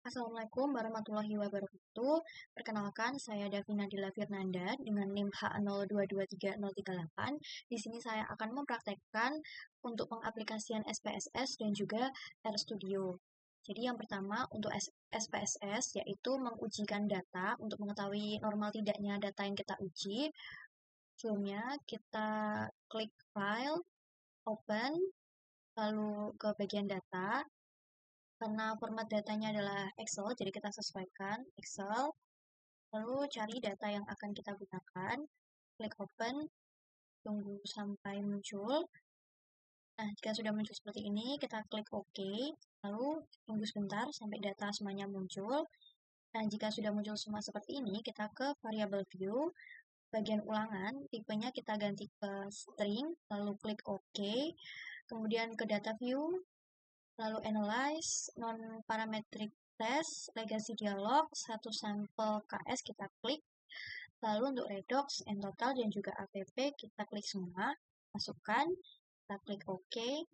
Assalamualaikum warahmatullahi wabarakatuh. Perkenalkan, saya Davina Dila Firnanda dengan NIM H022338. Di sini saya akan mempraktekkan untuk pengaplikasian SPSS dan juga RStudio. Jadi yang pertama untuk SPSS yaitu mengujikan data untuk mengetahui normal tidaknya data yang kita uji. Sebelumnya kita klik file, open, lalu ke bagian data. Karena format datanya adalah Excel, jadi kita sesuaikan Excel. Lalu cari data yang akan kita gunakan. Klik open, tunggu sampai muncul. Nah, jika sudah muncul seperti ini, kita klik OK. Lalu tunggu sebentar sampai data semuanya muncul. Nah, jika sudah muncul semua seperti ini, kita ke variable view. Bagian ulangan, tipenya kita ganti ke string, lalu klik OK. Kemudian ke data view, lalu analyze, non-parametric test, legacy dialog, satu sampel KS kita klik. Lalu untuk redox, total dan juga app kita klik semua, masukkan, kita klik OK,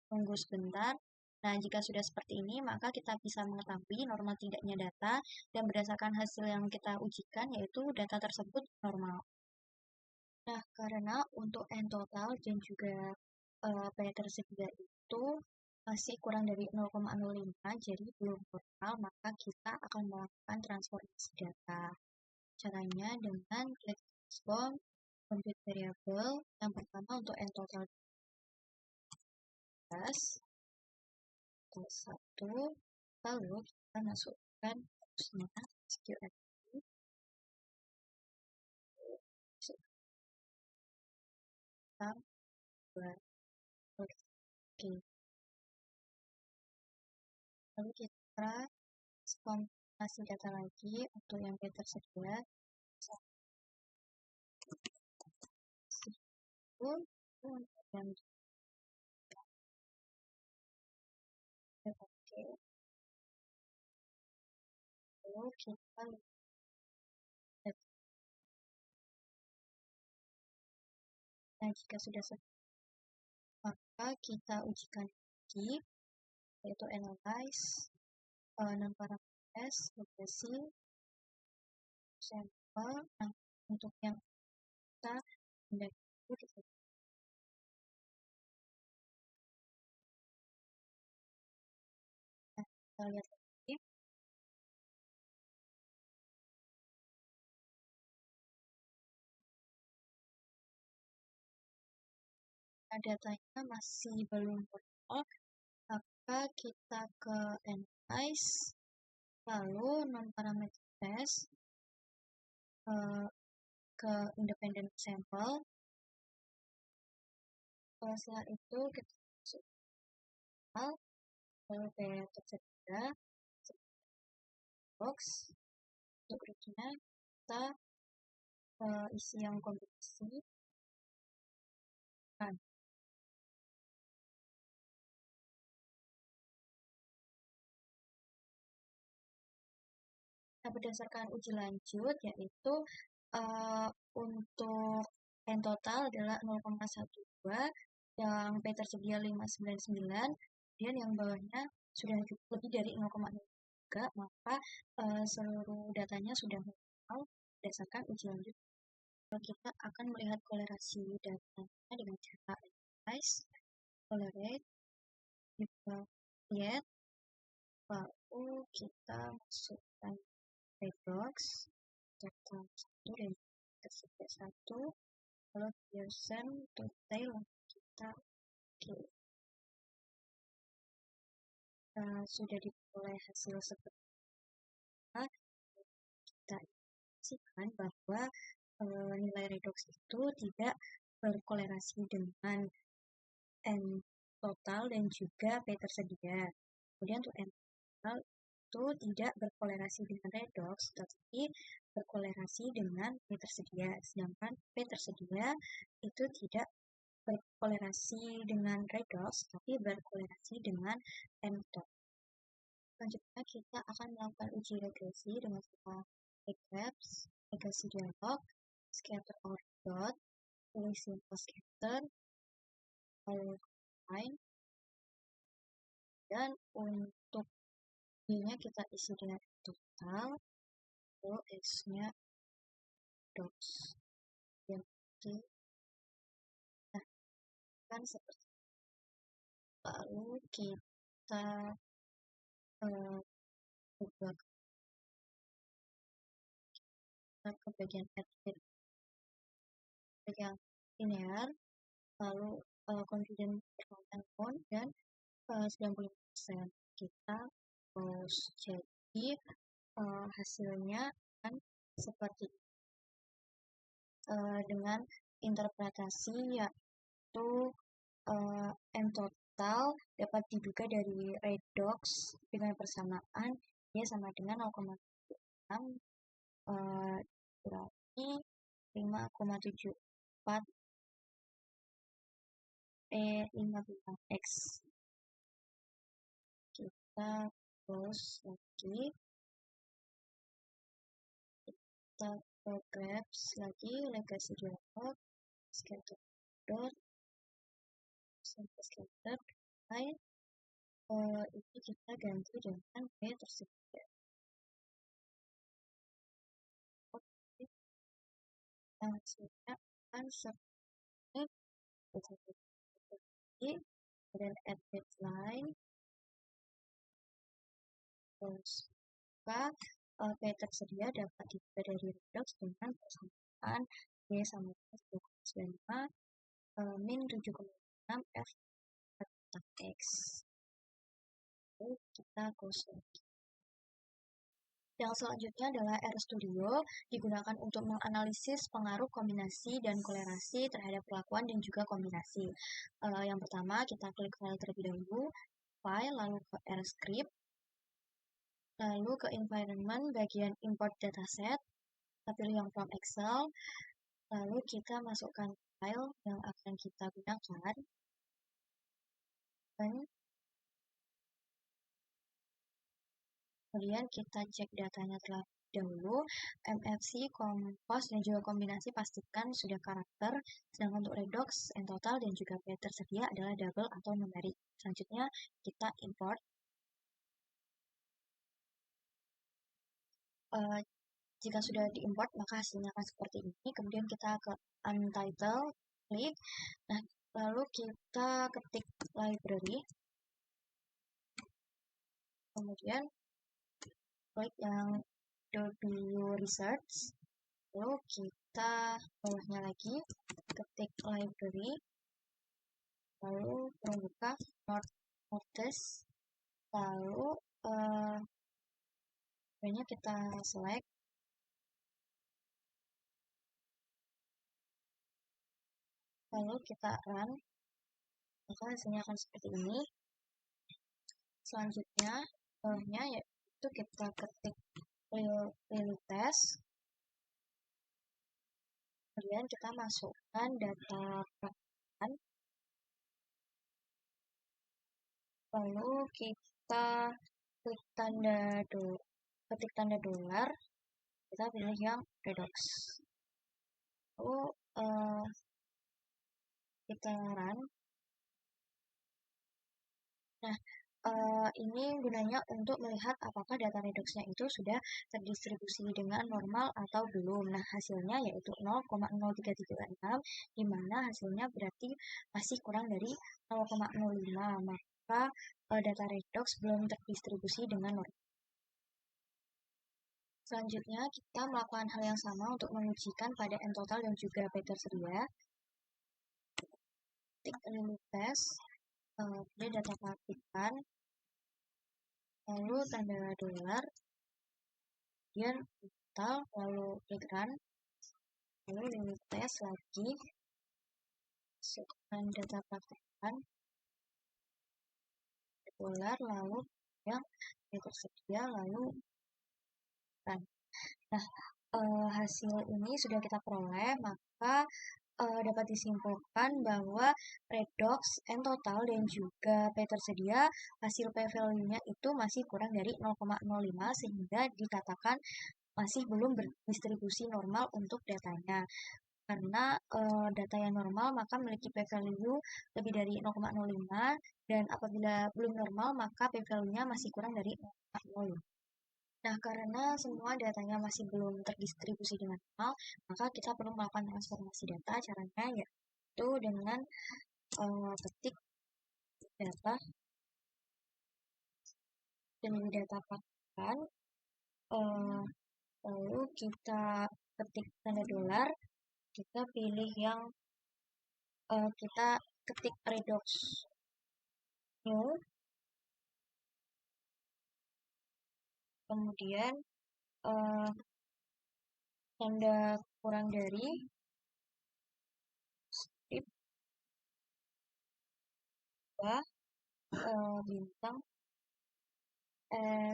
tunggu sebentar. Nah, jika sudah seperti ini, maka kita bisa mengetahui normal tidaknya data dan berdasarkan hasil yang kita ujikan, yaitu data tersebut normal. Nah, karena untuk total dan juga P tersedia itu masih kurang dari 0,05, jadi belum total, maka kita akan melakukan transformasi data. Caranya dengan klik transform, compute variable, yang pertama untuk total plus 1, lalu kita masukkan terusnya SQL. Oke. Lalu kita transformasi data lagi untuk yang tersedia. Dan oke. Lalu kita lihat. Nah, jika sudah selesai, maka kita ujikan lagi, yaitu analyze, non-parametric, legacy, sampel. Nah, untuk yang kita hendak itu kita lihat lagi. Nah, datanya masih belum total, maka kita ke analyze, lalu non-parametric test, ke independent sample. Setelah itu kita masuk lalu kayak tersedia box. Untuk berikutnya kita isi yang kombinasi. Nah, berdasarkan uji lanjut, yaitu untuk N total adalah 0,12, yang P tersedia 599, kemudian yang bawahnya sudah lebih dari 0,03, maka seluruh datanya sudah normal berdasarkan uji lanjut. Kita akan melihat kolerasi datanya dengan cara analyze, correlate, kita lihat, lalu kita masukkan redox, data 1 dan tersedia 1, lalu Pearson, detail, kita sudah diperoleh hasil seperti apa. Kita informasikan bahwa nilai redox itu tidak berkolerasi dengan N total dan juga P tersedia. Kemudian untuk N total itu tidak berkolerasi dengan redox, tetapi berkolerasi dengan P tersedia. Sedangkan P tersedia itu tidak berkolerasi dengan redox, tapi berkolerasi dengan N total. Selanjutnya kita akan melakukan uji regresi dengan cara regress, legacy dialog, scatter or dot, pilih simple scatter, lalu line, dan untuk Y-nya kita isi dengan total, lalu S-nya docs. Yang nah, kan seperti lalu kita buka ke bagian edit, bagian linear, lalu confident interval unknown dan 95%. Kita close. Jadi hasilnya kan seperti dengan interpretasi yaitu M total dapat diduga dari redox dengan persamaan Y sama dengan 0,6 berarti 5,74 E15X. Kita close lagi, kita ke grabs lagi, legacy dialog, scatter dot, sampai scatter, lain ini kita ganti dengan B tersedia. Oke, nah hasilnya akan seperti ini, dan add deadline, terus P tersedia dapat dibuat dari redox dengan persamaan Y sama dengan 2,95 min 7,6 F X. Lalu kita close lagi. Yang selanjutnya adalah RStudio, digunakan untuk menganalisis pengaruh kombinasi dan kolerasi terhadap perlakuan dan juga kombinasi. Yang pertama, kita klik file terlebih dahulu, file, lalu ke RScript, lalu ke environment, bagian import dataset, kita pilih yang from Excel, lalu kita masukkan file yang akan kita gunakan, dan kemudian kita cek datanya terlebih dahulu, MFC, compose, dan juga kombinasi pastikan sudah karakter, sedangkan untuk redox, N total, dan juga P tersedia adalah double atau numeric. Selanjutnya kita import. Jika sudah diimport, maka hasilnya akan seperti ini. Kemudian kita ke untitled, klik. Nah, lalu kita ketik library. Kemudian klik yang W research. Lalu kita bawahnya lagi ketik library. Lalu membuka notice. Lalu sebenarnya kita select. Lalu kita run, maka hasilnya akan seperti ini. Selanjutnya, bawahnya yaitu kita ketik real test. Kemudian kita masukkan data praktikan. Lalu kita ketik tanda dolar. Kita pilih yang redox. Lalu kita run. Nah, ini gunanya untuk melihat apakah data redoxnya itu sudah terdistribusi dengan normal atau belum. Nah, hasilnya yaitu 0,0336, di mana hasilnya berarti masih kurang dari 0,05, maka data redox belum terdistribusi dengan normal. Selanjutnya, kita melakukan hal yang sama untuk mengujikan pada N total dan juga P tersedia. Ketik remove test, pilih data praktikan, lalu tanda dolar, kemudian total, lalu klik run, lalu remove test lagi, masukkan data praktikan, dolar, lalu yang tersedia, lalu run. Nah, hasil ini sudah kita peroleh, maka dapat disimpulkan bahwa redox, N total, dan juga P tersedia, hasil P value-nya itu masih kurang dari 0,05 sehingga dikatakan masih belum berdistribusi normal untuk datanya. Karena data yang normal maka memiliki P value lebih dari 0,05 dan apabila belum normal maka P value-nya masih kurang dari 0,05. 0. Nah, karena semua datanya masih belum terdistribusi dengan normal, maka kita perlu melakukan transformasi data. Caranya yaitu dengan ketik data dan data pakan, lalu kita ketik tanda dolar, kita pilih yang kita ketik redox new, kemudian tanda kurang dari strip bintang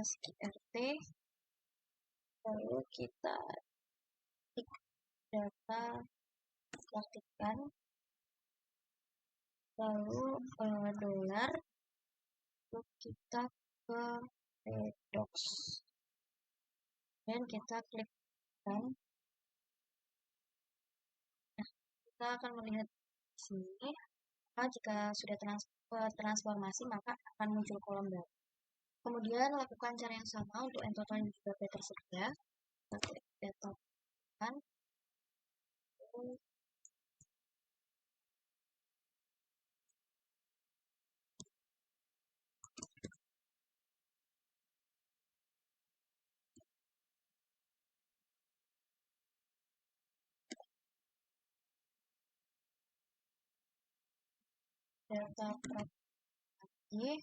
SQRT, lalu kita ketik data praktikan, lalu dolar, lalu kita ke redox dan kita klik run. Nah, kita akan melihat di sini, jika sudah transformasi maka akan muncul kolom baru. Kemudian lakukan cara yang sama untuk entotal dan juga P tersedia. Kita klik data kan, data lagi,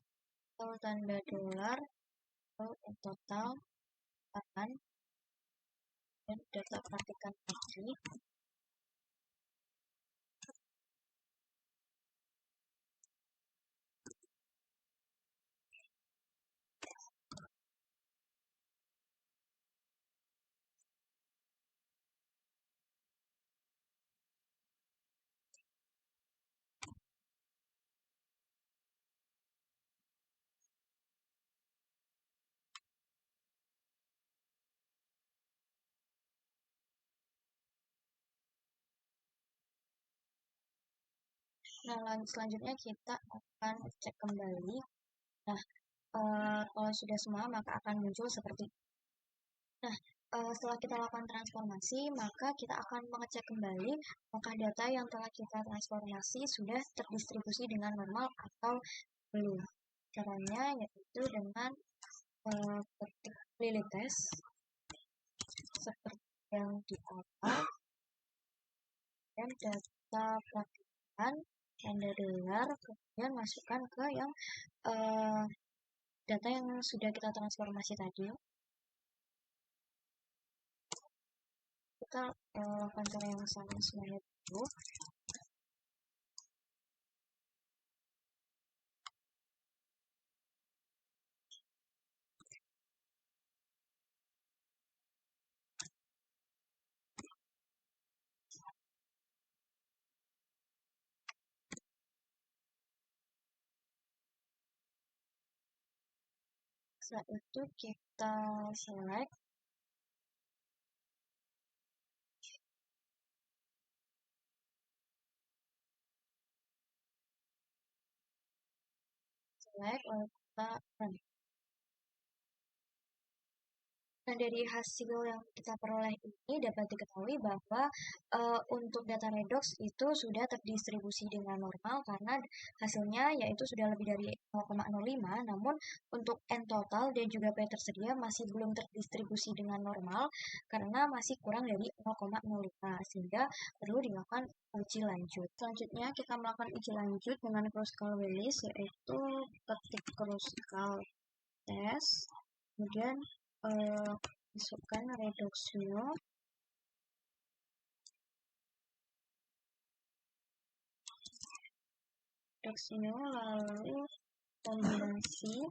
lalu tanda dolar, lalu total akan, dan data praktikan lagi. Nah, selanjutnya kita akan cek kembali. Nah, kalau sudah semua maka akan muncul seperti ini. Nah, setelah kita lakukan transformasi, maka kita akan mengecek kembali apakah data yang telah kita transformasi sudah terdistribusi dengan normal atau belum. Caranya yaitu dengan ketik lili test seperti yang di awal, dan data praktikan tanda dolar, kemudian masukkan ke yang data yang sudah kita transformasi tadi. Kita lakukan cara yang sama semuanya dulu. Setelah itu kita select lalu kita run. Nah, dari hasil yang kita peroleh ini dapat diketahui bahwa untuk data redox itu sudah terdistribusi dengan normal karena hasilnya yaitu sudah lebih dari 0,05, namun untuk N total dan juga P tersedia masih belum terdistribusi dengan normal karena masih kurang dari 0,05, sehingga perlu dilakukan uji lanjut. Selanjutnya kita melakukan uji lanjut dengan Kruskal-Wallis, yaitu ketik Kruskal test, kemudian masukkan reduksio, lalu kombinasi,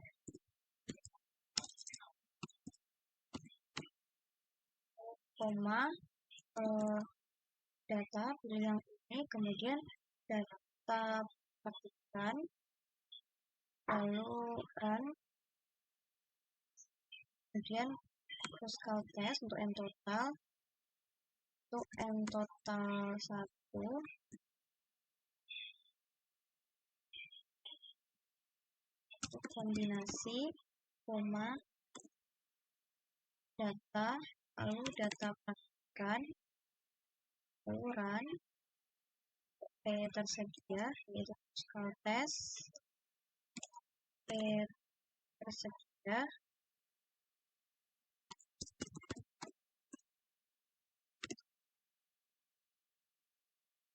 koma, data, pilih yang ini, kemudian data praktikan, lalu run, kemudian Kruskal test untuk N total, untuk N total 1, kombinasi, koma, data, lalu data praktikan, lalu run, P tersedia, yaitu physical test, P tersedia,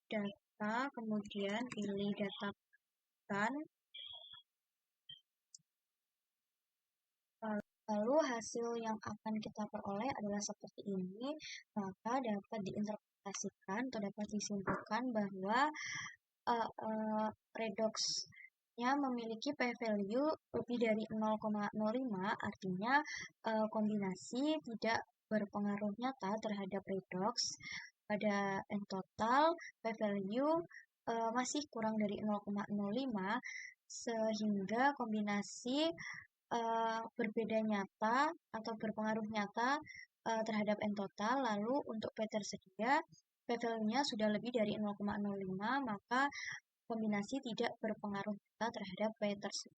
data, kemudian pilih data praktikan, lalu hasil yang akan kita peroleh adalah seperti ini, maka dapat diinterpretasikan atau dapat disimpulkan bahwa redoxnya memiliki p-value lebih dari 0,05, artinya kombinasi tidak berpengaruh nyata terhadap redox. Pada n total, p-value masih kurang dari 0,05, sehingga kombinasi berbeda nyata atau berpengaruh nyata terhadap n total. Lalu untuk p tersedia, p-value-nya sudah lebih dari 0,05, maka kombinasi tidak berpengaruh nyata terhadap p tersebut.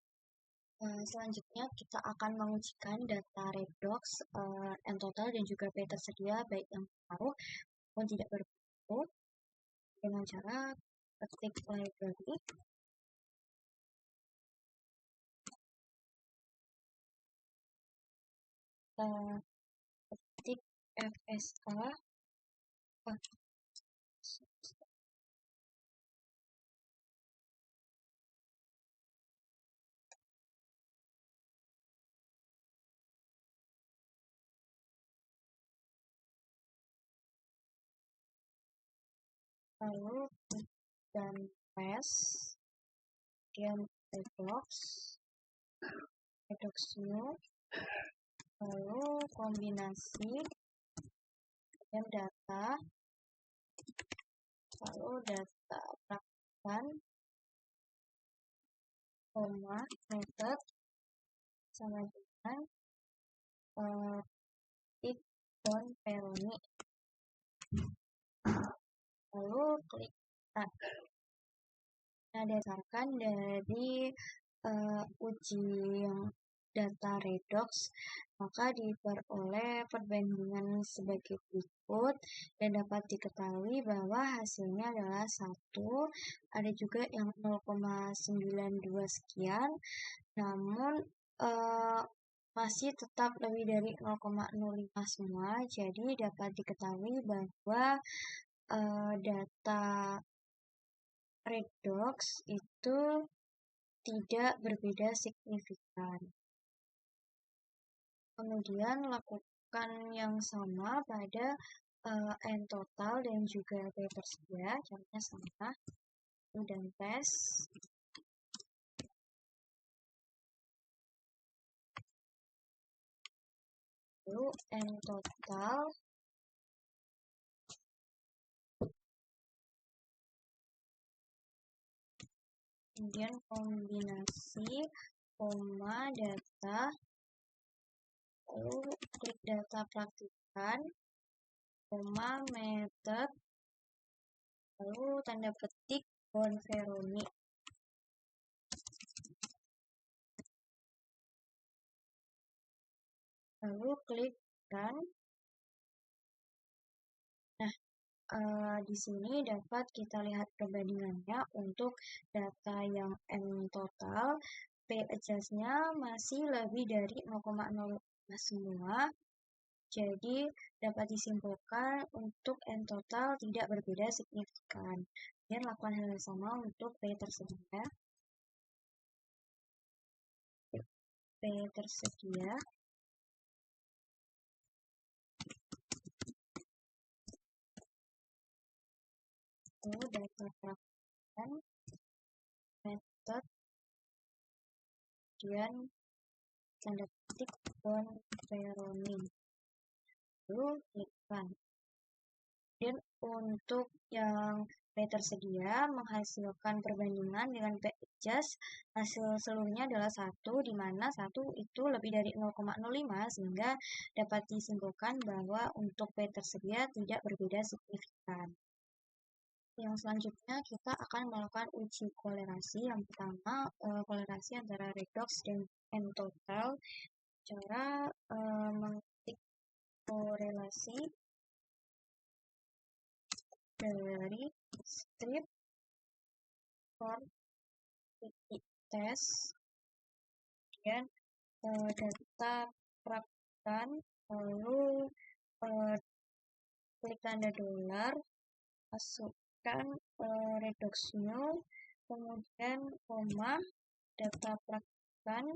Selanjutnya kita akan mengujikan data redox, n total dan juga p tersedia baik yang berpengaruh maupun tidak berpengaruh dengan cara ketik library, ketik fsa, lalu dan paste, kemudian redox new, lalu kombinasi dan data, lalu data praktikan, method sama dengan tick Peroni, lalu klik start. Nah, dasarkan dari uji data redox, maka diperoleh perbandingan sebagai berikut dan dapat diketahui bahwa hasilnya adalah 1, ada juga yang 0,92 sekian, namun masih tetap lebih dari 0,05 semua. Jadi dapat diketahui bahwa data redox itu tidak berbeda signifikan. Kemudian lakukan yang sama pada n total dan juga p tersedia, caranya sama, dan tes. Lalu n total, kemudian kombinasi, data, lalu klik data praktikan, method, lalu tanda petik Bonferroni. Lalu klik run. Nah, di sini dapat kita lihat perbandingannya untuk data yang n total, p adjust-nya masih lebih dari 0,05 semua. Jadi dapat disimpulkan untuk n total tidak berbeda signifikan. Dan lakukan hal yang sama untuk p tersedia. P tersedia. Lalu data praktikan, method, kemudian tanda petik Bonferroni. Lalu klik run. Dan untuk yang P tersedia menghasilkan perbandingan dengan P adjust, hasil seluruhnya adalah 1, di mana 1 itu lebih dari 0,05, sehingga dapat disimpulkan bahwa untuk P tersedia tidak berbeda signifikan. Yang selanjutnya kita akan melakukan uji kolerasi. Yang pertama, kolerasi antara redox dan n total. Cara mengetik korelasi dari strip for test dan data praktikan, lalu klik tanda dolar, masukkan redox new, kemudian koma, data praktikan,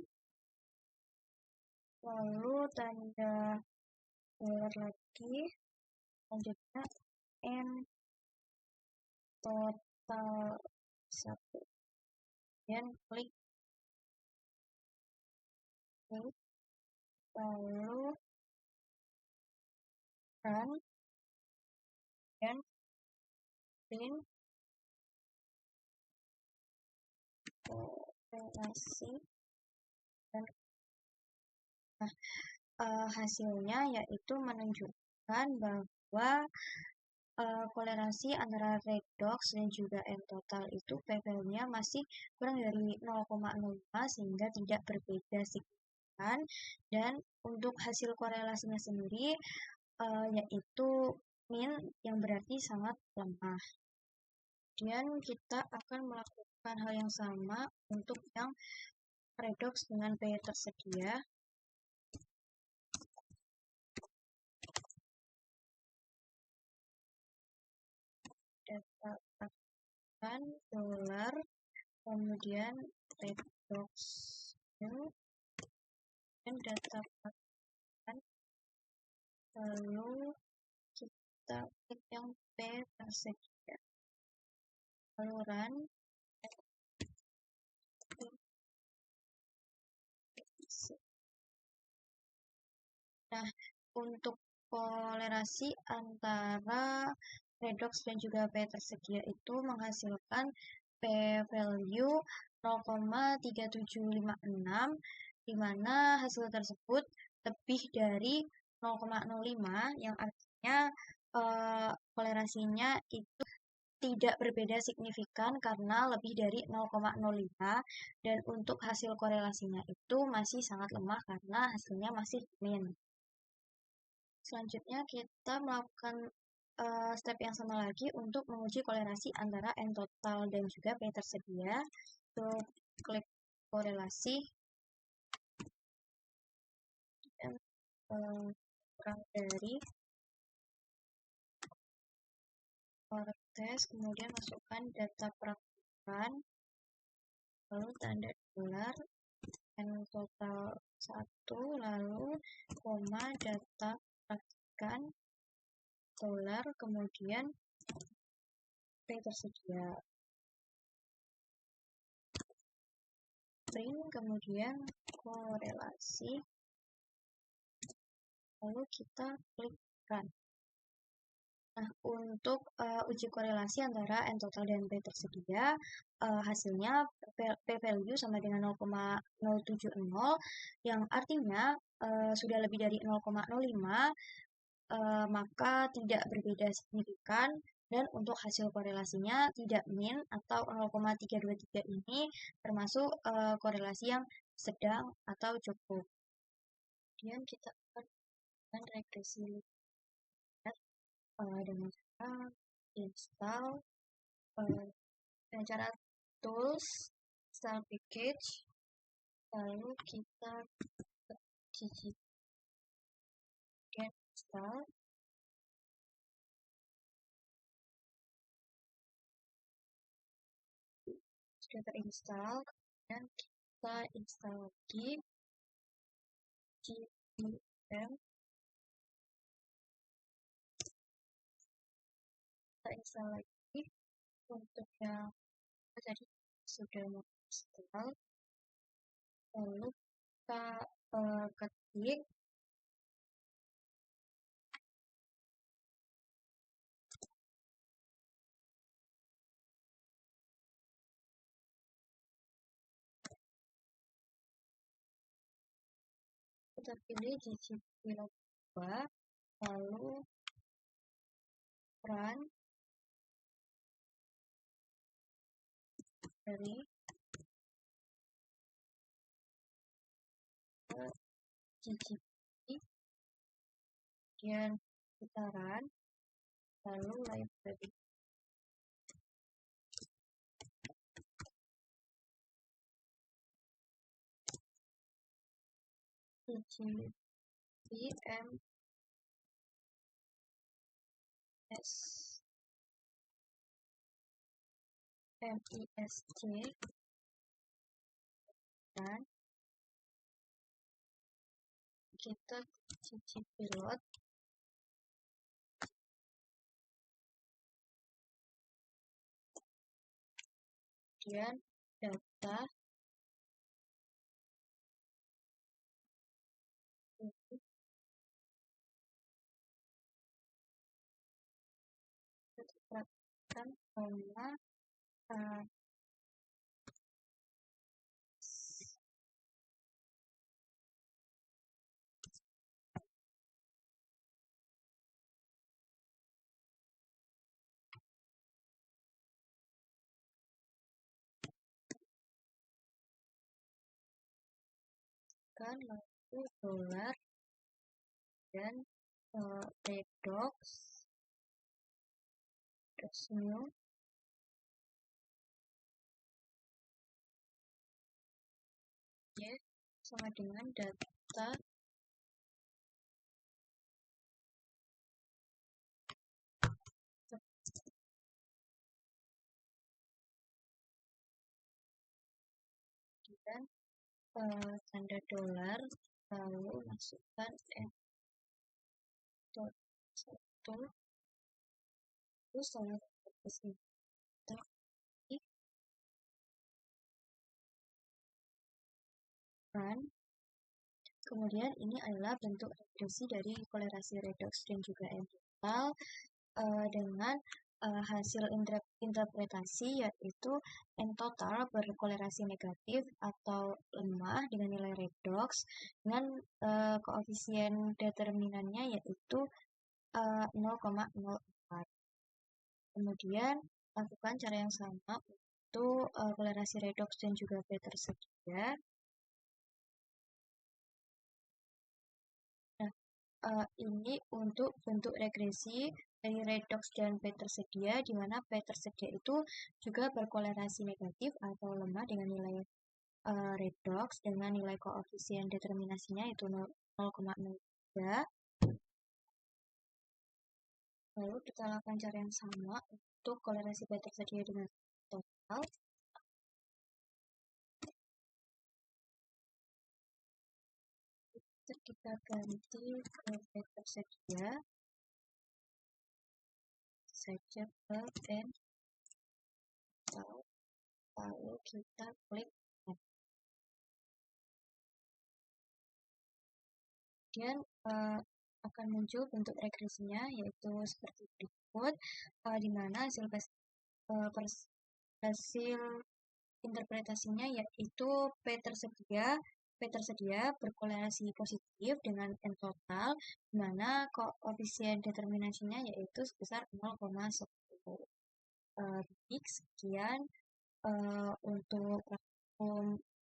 lalu tanda dolar lagi, selanjutnya n total 1, dan klik lalu run dan print korelasi dan hasilnya yaitu menunjukkan bahwa korelasi antara redox dan juga n total itu p-value-nya masih kurang dari 0,05 sehingga tidak berbeda signifikan, dan untuk hasil korelasinya sendiri yaitu min yang berarti sangat lemah. Kemudian kita akan melakukan hal yang sama untuk yang redox dengan P tersedia. Data praktikan dolar, kemudian redox new, dan data praktikan, lalu kita klik yang P tersedia, lalu run. Nah, untuk korelasi antara redox dan juga P tersedia itu menghasilkan p-value 0,3756, di mana hasil tersebut lebih dari 0,05, yang artinya korelasinya itu tidak berbeda signifikan karena lebih dari 0,05, dan untuk hasil korelasinya itu masih sangat lemah karena hasilnya masih min. Selanjutnya kita melakukan step yang sama lagi untuk menguji korelasi antara n total dan juga P tersedia. Untuk klik korelasi dan kurang dari tes, kemudian masukkan data praktikan, lalu tanda dolar, n total 1, lalu koma, data praktikan dolar, kemudian P tersedia, print, kemudian korelasi, lalu kita klik run. Nah, untuk uji korelasi antara n total dan P tersedia, hasilnya p-value sama dengan 0,070, yang artinya sudah lebih dari 0,05, maka tidak berbeda signifikan, dan untuk hasil korelasinya tidak min atau 0,323 ini termasuk korelasi yang sedang atau cukup. Kemudian kita akan melakukan regresi dengan cara install, dengan cara tools, install package, lalu kita cicip dan install. Sudah terinstall, dan kita install lagi GPM. Kita install lagi untuk yang tadi sudah install, lalu kita ketik kita pilih GCP log 2, lalu run dari GCP, kemudian putaran, lalu library. IGVMS MISC dan kita cuci pilot kemudian data ini kita perhatikan bahwa kan lalu dolar dan redox new ya sama dengan data dan tanda dolar lalu masukkan satu terus saya kan kemudian ini adalah bentuk regresi dari kolerasi redox dan juga total dengan hasil interpretasi yaitu N total berkolerasi negatif atau lemah dengan nilai redox dengan koefisien determinannya yaitu 0,04. Kemudian lakukan cara yang sama untuk kolerasi redox dan juga P tersedia. Ini untuk bentuk regresi dari redox dan P tersedia, di mana P tersedia itu juga berkolerasi negatif atau lemah dengan nilai redox dengan nilai koefisien determinasinya yaitu 0,03. Lalu kita lakukan cara yang sama untuk kolerasi P tersedia dengan total. Kita ganti ke P tersedia saja ke N lalu kita klik kemudian akan muncul bentuk regresinya yaitu seperti berikut di mana hasil interpretasinya yaitu P tersedia berkolerasi positif dengan N total di mana koefisien determinasinya yaitu sebesar 0,1. Sekian untuk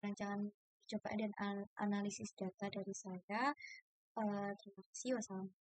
rancangan percobaan dan analisis data dari saya. Terima kasih. Wassalamualaikum.